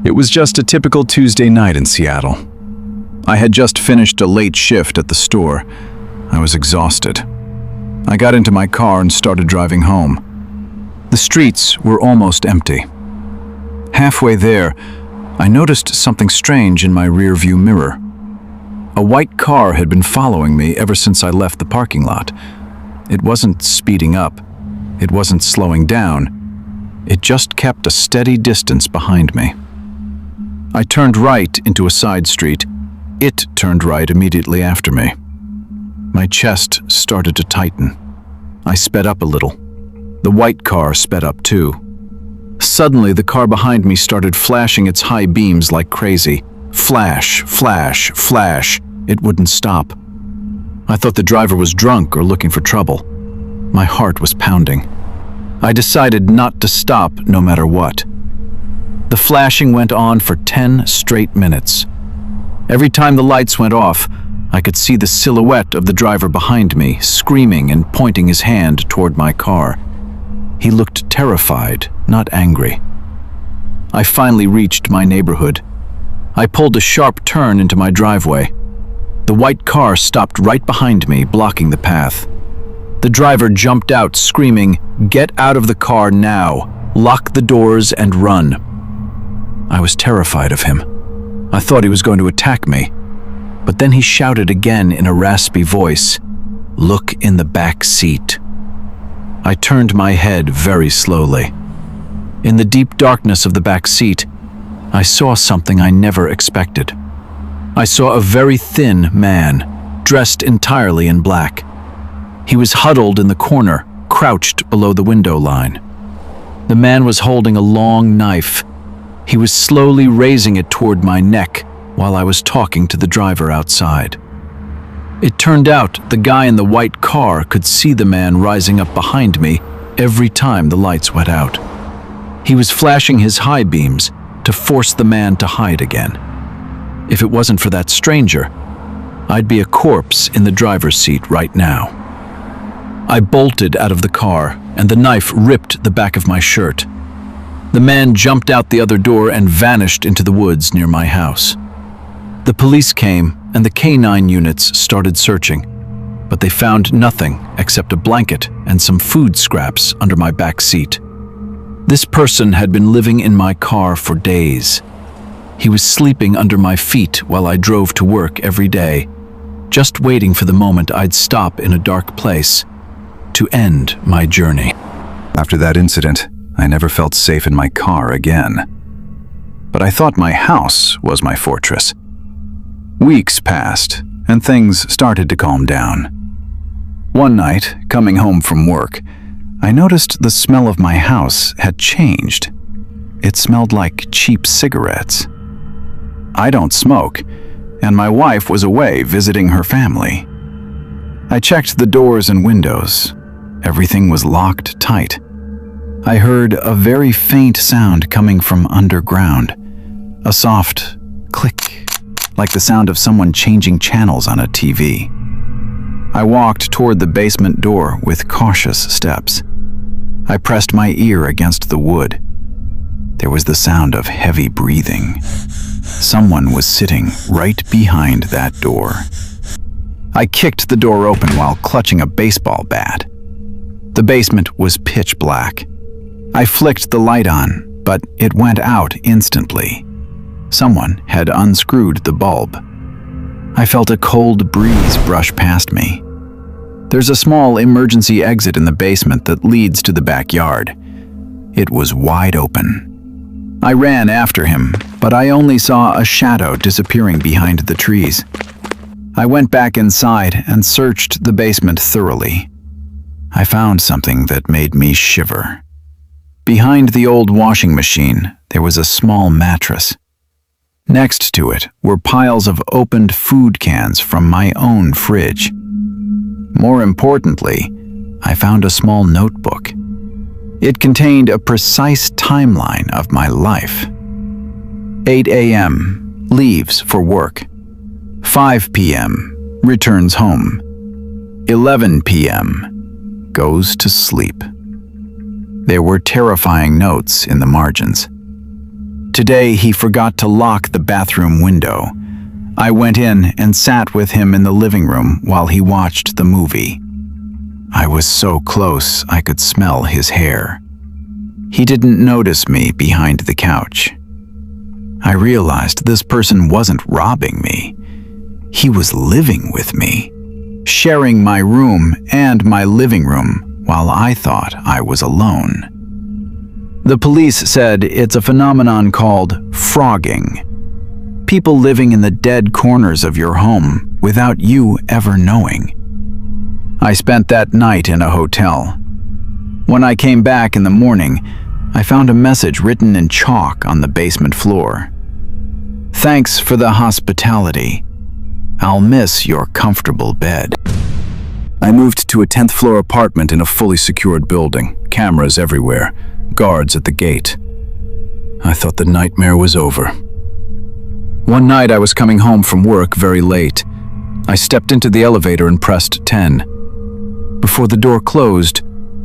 It was just a typical Tuesday night in Seattle. I had just finished a late shift at the store. I was exhausted. I got into my car and started driving home. The streets were almost empty. Halfway there, I noticed something strange in my rearview mirror. A white car had been following me ever since I left the parking lot. It wasn't speeding up. It wasn't slowing down. It just kept a steady distance behind me. I turned right into a side street. It turned right immediately after me. My chest started to tighten. I sped up a little. The white car sped up too. Suddenly, the car behind me started flashing its high beams like crazy. Flash, flash, flash. It wouldn't stop. I thought the driver was drunk or looking for trouble. My heart was pounding. I decided not to stop no matter what. The flashing went on for 10 straight minutes. Every time the lights went off, I could see the silhouette of the driver behind me, screaming and pointing his hand toward my car. He looked terrified, not angry. I finally reached my neighborhood. I pulled a sharp turn into my driveway. The white car stopped right behind me, blocking the path. The driver jumped out, screaming, "Get out of the car now! Lock the doors and run!" I was terrified of him. I thought he was going to attack me. But then he shouted again in a raspy voice, "Look in the back seat." I turned my head very slowly. In the deep darkness of the back seat, I saw something I never expected. I saw a very thin man, dressed entirely in black. He was huddled in the corner, crouched below the window line. The man was holding a long knife. He was slowly raising it toward my neck while I was talking to the driver outside. It turned out the guy in the white car could see the man rising up behind me every time the lights went out. He was flashing his high beams to force the man to hide again. If it wasn't for that stranger, I'd be a corpse in the driver's seat right now. I bolted out of the car, and the knife ripped the back of my shirt. The man jumped out the other door and vanished into the woods near my house. The police came, and the K-9 units started searching, but they found nothing except a blanket and some food scraps under my back seat. This person had been living in my car for days. He was sleeping under my feet while I drove to work every day, just waiting for the moment I'd stop in a dark place to end my journey. After that incident, I never felt safe in my car again. But I thought my house was my fortress. Weeks passed, and things started to calm down. One night, coming home from work, I noticed the smell of my house had changed. It smelled like cheap cigarettes. I don't smoke, and my wife was away visiting her family. I checked the doors and windows. Everything was locked tight. I heard a very faint sound coming from underground, a soft click, like the sound of someone changing channels on a TV. I walked toward the basement door with cautious steps. I pressed my ear against the wood. There was the sound of heavy breathing. Someone was sitting right behind that door. I kicked the door open while clutching a baseball bat. The basement was pitch black. I flicked the light on, but it went out instantly. Someone had unscrewed the bulb. I felt a cold breeze brush past me. There's a small emergency exit in the basement that leads to the backyard. It was wide open. I ran after him, but I only saw a shadow disappearing behind the trees. I went back inside and searched the basement thoroughly. I found something that made me shiver. Behind the old washing machine, there was a small mattress. Next to it were piles of opened food cans from my own fridge. More importantly, I found a small notebook. It contained a precise timeline of my life. 8 a.m., leaves for work. 5 p.m., returns home. 11 p.m., goes to sleep. There were terrifying notes in the margins. Today, he forgot to lock the bathroom window. I went in and sat with him in the living room while he watched the movie. I was so close I could smell his hair. He didn't notice me behind the couch. I realized this person wasn't robbing me. He was living with me, sharing my room and my living room while I thought I was alone. The police said it's a phenomenon called frogging. People living in the dead corners of your home without you ever knowing. I spent that night in a hotel. When I came back in the morning, I found a message written in chalk on the basement floor. "Thanks for the hospitality. I'll miss your comfortable bed." I moved to a 10th floor apartment in a fully secured building, cameras everywhere, guards at the gate. I thought the nightmare was over. One night I was coming home from work very late. I stepped into the elevator and pressed 10. Before the door closed,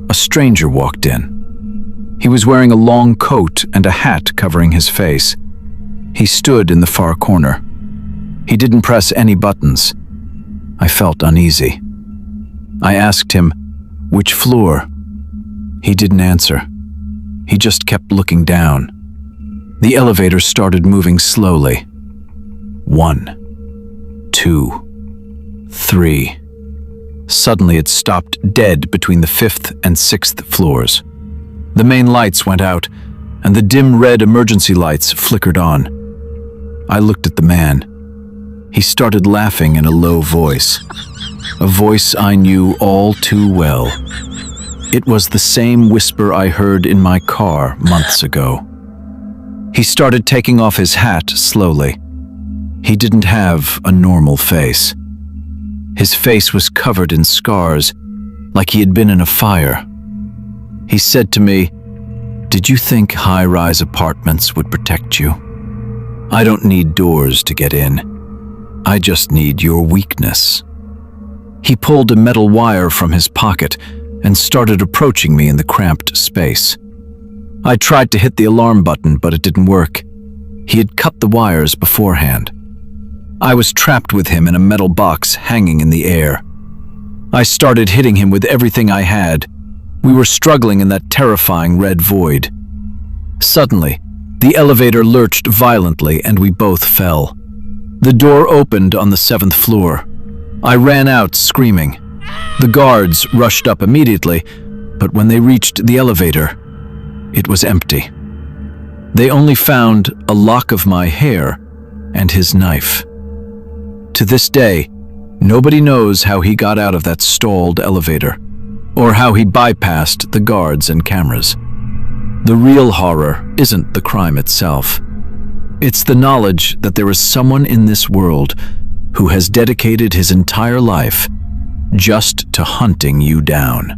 a stranger walked in. He was wearing a long coat and a hat covering his face. He stood in the far corner. He didn't press any buttons. I felt uneasy. I asked him, "Which floor?" He didn't answer. He just kept looking down. The elevator started moving slowly. 1, 2, 3. Suddenly it stopped dead between the 5th and 6th floors. The main lights went out, and the dim red emergency lights flickered on. I looked at the man. He started laughing in a low voice, a voice I knew all too well. It was the same whisper I heard in my car months ago. He started taking off his hat slowly. He didn't have a normal face. His face was covered in scars, like he had been in a fire. He said to me, "Did you think high-rise apartments would protect you? I don't need doors to get in. I just need your weakness." He pulled a metal wire from his pocket and started approaching me in the cramped space. I tried to hit the alarm button, but it didn't work. He had cut the wires beforehand. I was trapped with him in a metal box hanging in the air. I started hitting him with everything I had. We were struggling in that terrifying red void. Suddenly, the elevator lurched violently and we both fell. The door opened on the 7th floor. I ran out screaming. The guards rushed up immediately, but when they reached the elevator, it was empty. They only found a lock of my hair and his knife. To this day, nobody knows how he got out of that stalled elevator, or how he bypassed the guards and cameras. The real horror isn't the crime itself. It's the knowledge that there is someone in this world who has dedicated his entire life just to hunting you down.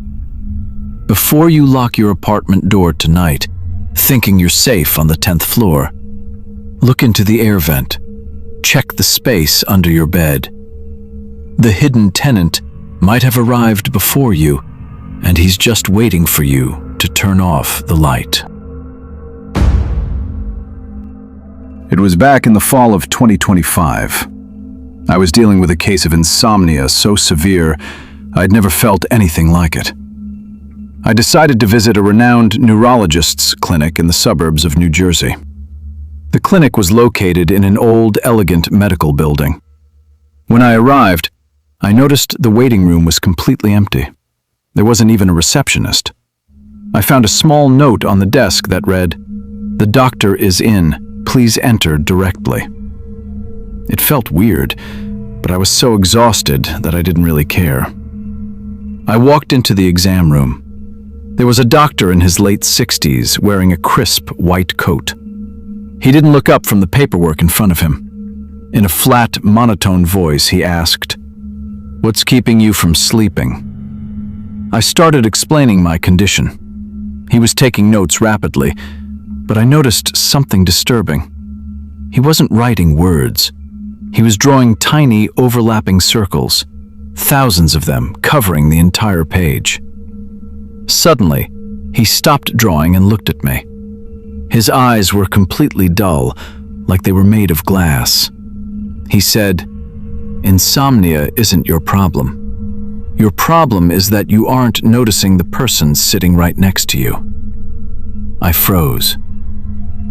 Before you lock your apartment door tonight, thinking you're safe on the 10th floor, look into the air vent. Check the space under your bed. The hidden tenant might have arrived before you, and he's just waiting for you to turn off the light. It was back in the fall of 2025. I was dealing with a case of insomnia so severe I'd never felt anything like it. I decided to visit a renowned neurologist's clinic in the suburbs of New Jersey. The clinic was located in an old, elegant medical building. When I arrived, I noticed the waiting room was completely empty. There wasn't even a receptionist. I found a small note on the desk that read, "The doctor is in. Please enter directly." It felt weird, but I was so exhausted that I didn't really care. I walked into the exam room. There was a doctor in his late 60s wearing a crisp white coat. He didn't look up from the paperwork in front of him. In a flat, monotone voice, he asked, "What's keeping you from sleeping?" I started explaining my condition. He was taking notes rapidly, but I noticed something disturbing. He wasn't writing words. He was drawing tiny, overlapping circles, thousands of them covering the entire page. Suddenly, he stopped drawing and looked at me. His eyes were completely dull, like they were made of glass. He said, "Insomnia isn't your problem. Your problem is that you aren't noticing the person sitting right next to you." I froze.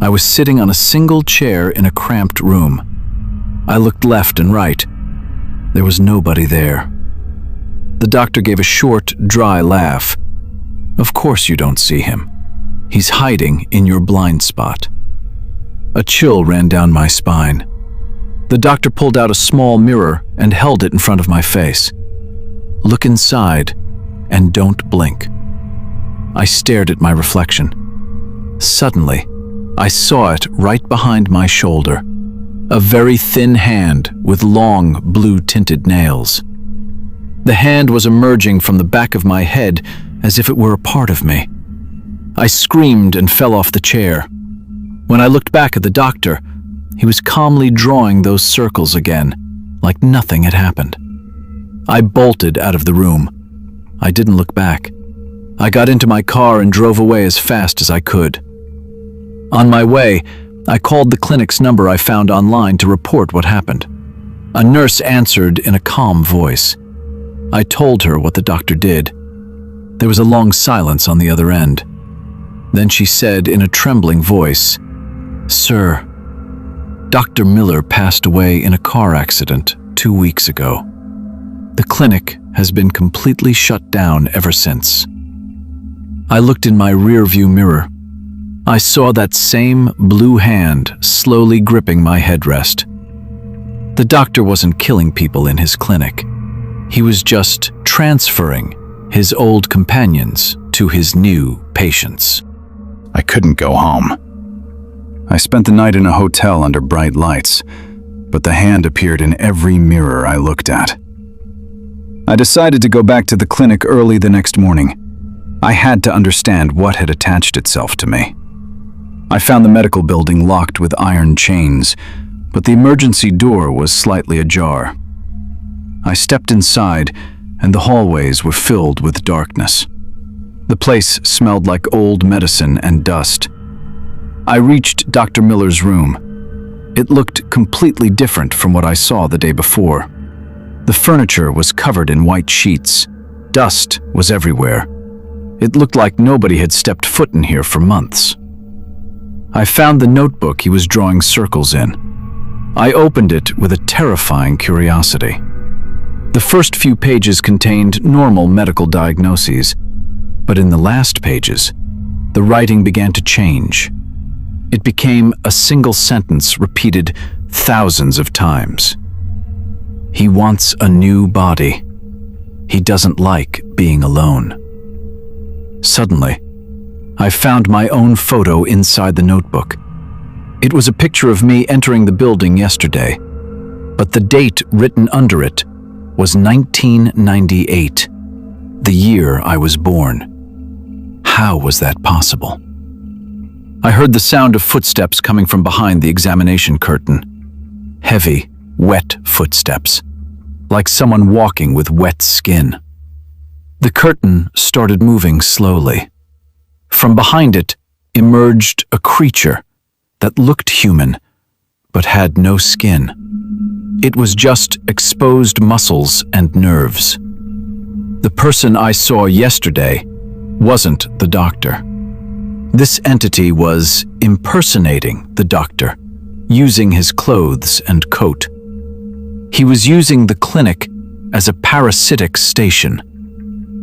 I was sitting on a single chair in a cramped room. I looked left and right. There was nobody there. The doctor gave a short, dry laugh. "Of course you don't see him. He's hiding in your blind spot." A chill ran down my spine. The doctor pulled out a small mirror and held it in front of my face. "Look inside and don't blink." I stared at my reflection. Suddenly, I saw it right behind my shoulder. A very thin hand with long, blue-tinted nails. The hand was emerging from the back of my head as if it were a part of me. I screamed and fell off the chair. When I looked back at the doctor, he was calmly drawing those circles again, like nothing had happened. I bolted out of the room. I didn't look back. I got into my car and drove away as fast as I could. On my way, I called the clinic's number I found online to report what happened. A nurse answered in a calm voice. I told her what the doctor did. There was a long silence on the other end. Then she said in a trembling voice, "Sir, Dr. Miller passed away in a car accident 2 weeks ago. The clinic has been completely shut down ever since." I looked in my rearview mirror. I saw that same blue hand slowly gripping my headrest. The doctor wasn't killing people in his clinic. He was just transferring his old companions to his new patients. I couldn't go home. I spent the night in a hotel under bright lights, but the hand appeared in every mirror I looked at. I decided to go back to the clinic early the next morning. I had to understand what had attached itself to me. I found the medical building locked with iron chains, but the emergency door was slightly ajar. I stepped inside, and the hallways were filled with darkness. The place smelled like old medicine and dust. I reached Dr. Miller's room. It looked completely different from what I saw the day before. The furniture was covered in white sheets. Dust was everywhere. It looked like nobody had stepped foot in here for months. I found the notebook he was drawing circles in. I opened it with a terrifying curiosity. The first few pages contained normal medical diagnoses, but in the last pages, the writing began to change. It became a single sentence repeated thousands of times. He wants a new body. He doesn't like being alone. Suddenly, I found my own photo inside the notebook. It was a picture of me entering the building yesterday, but the date written under it was 1998, the year I was born. How was that possible? I heard the sound of footsteps coming from behind the examination curtain. Heavy, wet footsteps, like someone walking with wet skin. The curtain started moving slowly. From behind it emerged a creature that looked human, but had no skin. It was just exposed muscles and nerves. The person I saw yesterday wasn't the doctor. This entity was impersonating the doctor, using his clothes and coat. He was using the clinic as a parasitic station.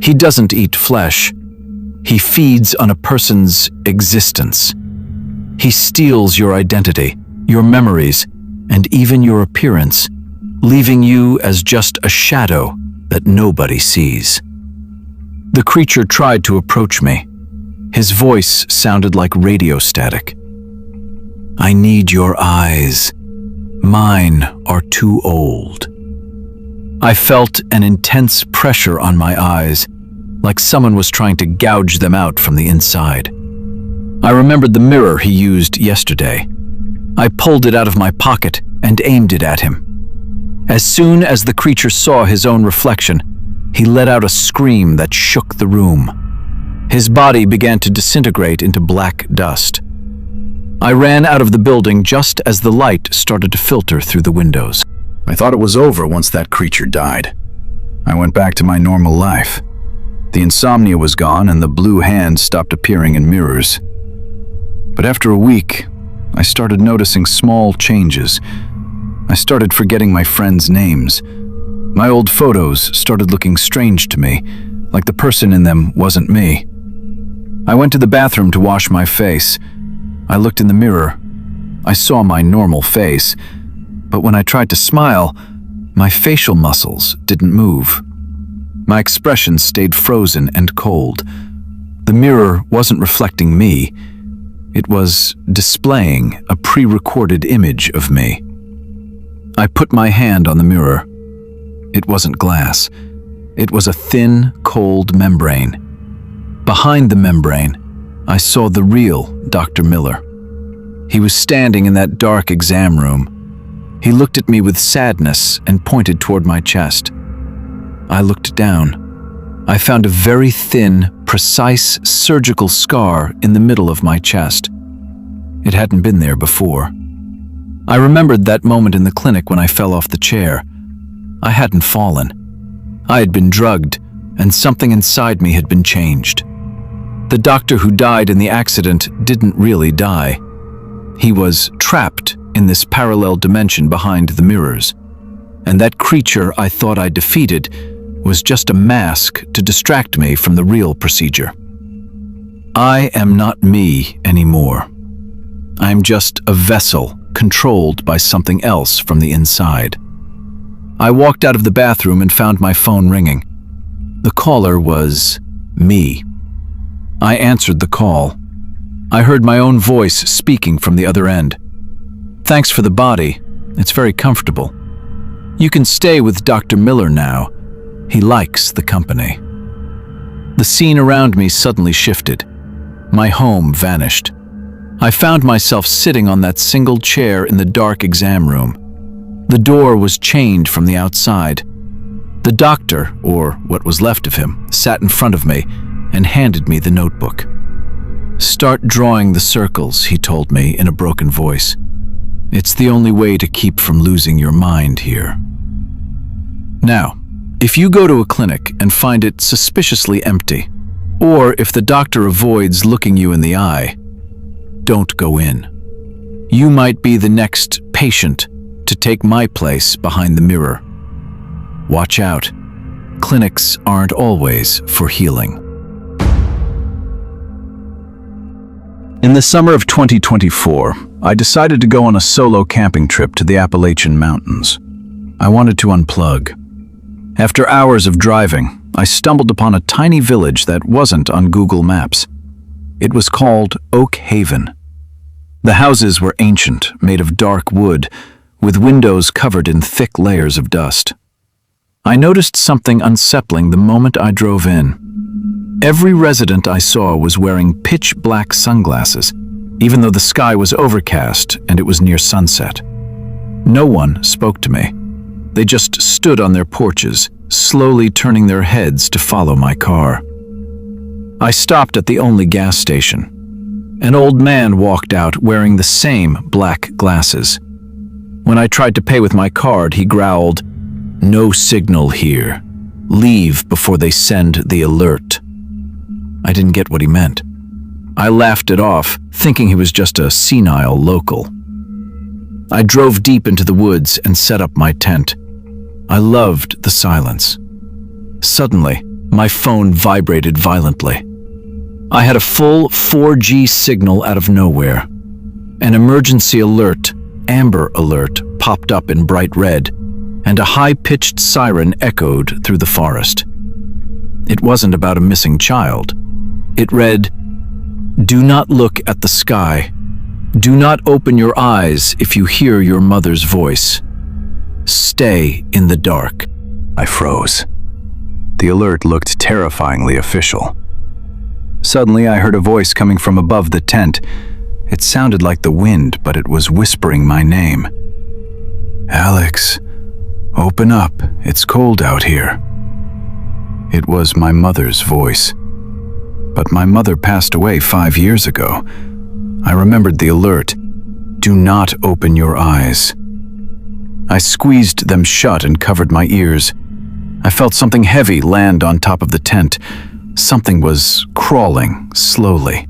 He doesn't eat flesh. He feeds on a person's existence. He steals your identity, your memories, and even your appearance, leaving you as just a shadow that nobody sees. The creature tried to approach me. His voice sounded like radio static. "I need your eyes. Mine are too old." I felt an intense pressure on my eyes, like someone was trying to gouge them out from the inside. I remembered the mirror he used yesterday. I pulled it out of my pocket and aimed it at him. As soon as the creature saw his own reflection, he let out a scream that shook the room. His body began to disintegrate into black dust. I ran out of the building just as the light started to filter through the windows. I thought it was over once that creature died. I went back to my normal life. The insomnia was gone and the blue hands stopped appearing in mirrors. But after a week, I started noticing small changes. I started forgetting my friends' names. My old photos started looking strange to me, like the person in them wasn't me. I went to the bathroom to wash my face. I looked in the mirror. I saw my normal face, but when I tried to smile, my facial muscles didn't move. My expression stayed frozen and cold. The mirror wasn't reflecting me. It was displaying a pre-recorded image of me. I put my hand on the mirror. It wasn't glass. It was a thin, cold membrane. Behind the membrane, I saw the real Dr. Miller. He was standing in that dark exam room. He looked at me with sadness and pointed toward my chest. I looked down. I found a very thin, precise surgical scar in the middle of my chest. It hadn't been there before. I remembered that moment in the clinic when I fell off the chair. I hadn't fallen. I had been drugged, and something inside me had been changed. The doctor who died in the accident didn't really die. He was trapped in this parallel dimension behind the mirrors. And that creature I thought I defeated was just a mask to distract me from the real procedure. I am not me anymore. I am just a vessel controlled by something else from the inside. I walked out of the bathroom and found my phone ringing. The caller was me. I answered the call. I heard my own voice speaking from the other end. "Thanks for the body. It's very comfortable. You can stay with Dr. Miller now. He likes the company." The scene around me suddenly shifted. My home vanished. I found myself sitting on that single chair in the dark exam room. The door was chained from the outside. The doctor, or what was left of him, sat in front of me and handed me the notebook. "Start drawing the circles," he told me in a broken voice. "It's the only way to keep from losing your mind here." Now, if you go to a clinic and find it suspiciously empty, or if the doctor avoids looking you in the eye, don't go in. You might be the next patient to take my place behind the mirror. Watch out. Clinics aren't always for healing. In the summer of 2024, I decided to go on a solo camping trip to the Appalachian Mountains. I wanted to unplug. After hours of driving, I stumbled upon a tiny village that wasn't on Google Maps. It was called Oak Haven. The houses were ancient, made of dark wood, with windows covered in thick layers of dust. I noticed something unsettling the moment I drove in. Every resident I saw was wearing pitch-black sunglasses, even though the sky was overcast and it was near sunset. No one spoke to me. They just stood on their porches, slowly turning their heads to follow my car. I stopped at the only gas station. An old man walked out wearing the same black glasses. When I tried to pay with my card, he growled, "No signal here. Leave before they send the alert." I didn't get what he meant. I laughed it off, thinking he was just a senile local. I drove deep into the woods and set up my tent. I loved the silence. Suddenly, my phone vibrated violently. I had a full 4G signal out of nowhere. An emergency alert, Amber Alert, popped up in bright red, and a high-pitched siren echoed through the forest. It wasn't about a missing child. It read, "Do not look at the sky. Do not open your eyes if you hear your mother's voice. Stay in the dark." I froze. The alert looked terrifyingly official. Suddenly, I heard a voice coming from above the tent. It sounded like the wind, but it was whispering my name. "Alex, open up. It's cold out here." It was my mother's voice. But my mother passed away 5 years ago. I remembered the alert, "Do not open your eyes." I squeezed them shut and covered my ears. I felt something heavy land on top of the tent. Something was crawling slowly.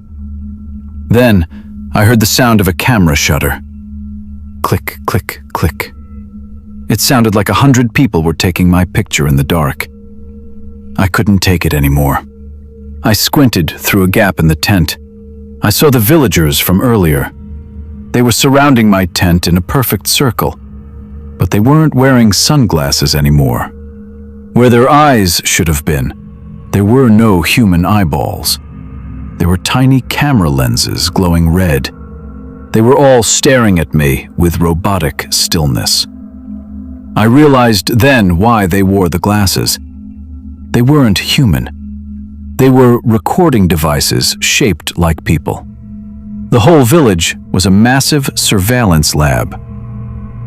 Then I heard the sound of a camera shutter. Click, click, click. It sounded like 100 people were taking my picture in the dark. I couldn't take it anymore. I squinted through a gap in the tent. I saw the villagers from earlier. They were surrounding my tent in a perfect circle, but they weren't wearing sunglasses anymore. Where their eyes should have been, there were no human eyeballs. There were tiny camera lenses glowing red. They were all staring at me with robotic stillness. I realized then why they wore the glasses. They weren't human. They were recording devices shaped like people. The whole village was a massive surveillance lab.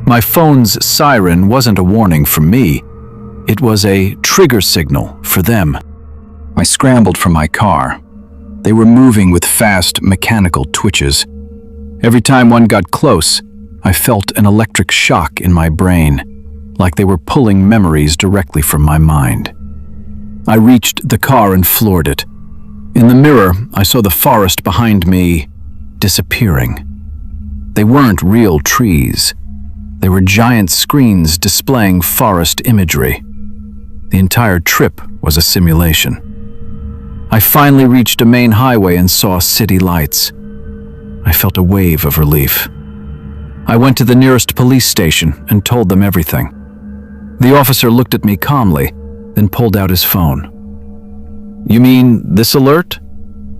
My phone's siren wasn't a warning for me. It was a trigger signal for them. I scrambled from my car. They were moving with fast, mechanical twitches. Every time one got close, I felt an electric shock in my brain, like they were pulling memories directly from my mind. I reached the car and floored it. In the mirror, I saw the forest behind me disappearing. They weren't real trees. They were giant screens displaying forest imagery. The entire trip was a simulation. I finally reached a main highway and saw city lights. I felt a wave of relief. I went to the nearest police station and told them everything. The officer looked at me calmly, then pulled out his phone. "You mean this alert?"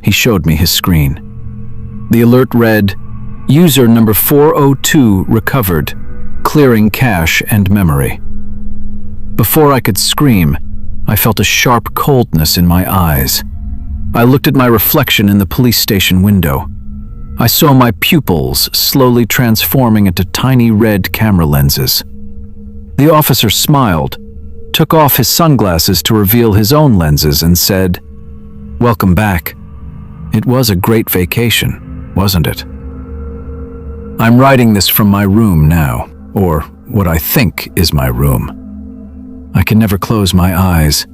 He showed me his screen. The alert read, "User number 402 recovered, clearing cache and memory." Before I could scream, I felt a sharp coldness in my eyes. I looked at my reflection in the police station window. I saw my pupils slowly transforming into tiny red camera lenses. The officer smiled, took off his sunglasses to reveal his own lenses, and said, "Welcome back. It was a great vacation, wasn't it?" I'm writing this from my room now, or what I think is my room. I can never close my eyes.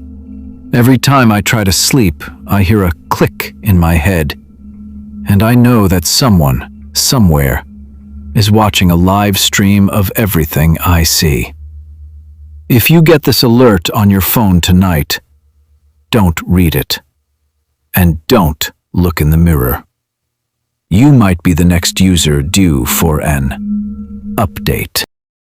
Every time I try to sleep, I hear a click in my head, and I know that someone, somewhere, is watching a live stream of everything I see. If you get this alert on your phone tonight, don't read it. And don't look in the mirror. You might be the next user due for an update.